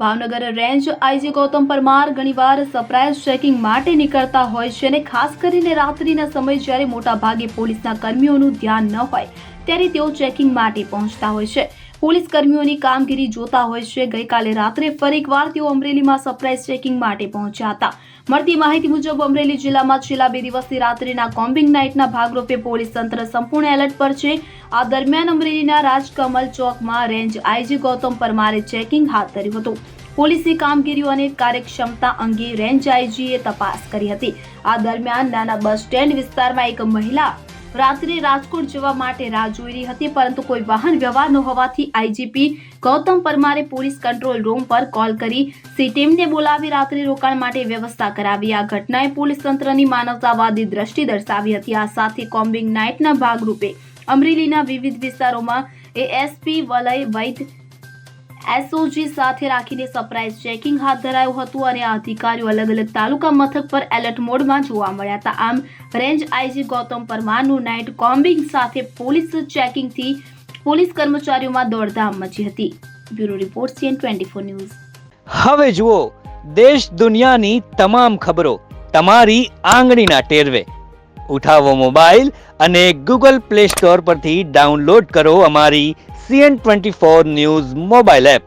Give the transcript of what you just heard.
Bhavnagar range IG Gautam Parmar ઘણીવાર surprise checking માટે નીકળતા હોય છે અને ખાસ કરીને રાત્રિના સમયે જ્યારે મોટા ભાગે પોલીસના કર્મીઓનું ધ્યાન ન હોય ત્યારે તેઓ ચેકિંગ માટે પહોંચતા હોય છે. પોલીસ કર્મીઓની કામગીરી જોતા હોય છે. ગઈકાલે રાત્રે ફરી એકવાર તેઓ અમરેલીમાં સરપ્રાઇઝ ચેકિંગ માટે પહોંચ્યા હતા. મળતી માહિતી મુજબ અમરેલી જિલ્લામાં છેલ્લા 2 દિવસથી રાત્રિના કોમ્બિંગ નાઇટના ભાગરૂપે પોલીસ તંત્ર સંપૂર્ણ એલર્ટ પર છે. આ દરમિયાન અમરેલીના રાજકમલ ચોકમાં રેન્જ આઈજી ગૌતમ પરમારે ચેકિંગ હાથ ધર્યું હતું. પોલીસની કામગીરી અને કાર્યક્ષમતા અંગે રેન્જ આઈજીએ તપાસ કરી હતી. આ દરમિયાન નાના બસ સ્ટેન્ડ વિસ્તારમાં એક મહિલા રાત્રે રાજકોટ જવા માટે રાહ જોઈ રહી હતી, પરંતુ કોઈ વાહન વ્યવહાર ન હોવાથી આઈજીપી ગૌતમ પરમારે પોલીસ કંટ્રોલ રૂમ પર કોલ કરી ટીમને બોલાવી રાત્રિ રોકાણ માટે વ્યવસ્થા કરાવી. આ ઘટનાએ પોલીસ તંત્રની માનવતાવાદી દ્રષ્ટિ દર્શાવી હતી. આ સાથે કોમ્બિંગ નાઇટના ભાગરૂપે અમરેલીના વિવિધ વિસ્તારોમાં એએસપી વલય વૈદ એસઓજી સાથે રાખીને સરપ્રાઇઝ ચેકિંગ હાથ ધરાયું હતું અને આ અધિકારીઓ અલગ અલગ તાલુકા મથક પર એલર્ટ મોડમાં જોવા મળ્યા હતા. આમ રેન્જ આઈજી ગૌતમ પરમારનું નાઇટ કોમ્બિંગ સાથે પોલીસ ચેકિંગથી પોલીસ કર્મચારીઓમાં દોડધામ મચી હતી. Bureau report CN24 news. હવે જુઓ દેશ દુનિયાની તમામ ખબરો તમારી આંગળીના ટેરવે. ઉઠાવો મોબાઈલ અને Google Play Store પરથી ડાઉનલોડ કરો અમારી CN24 ન્યૂઝ મોબાઈલ એપ.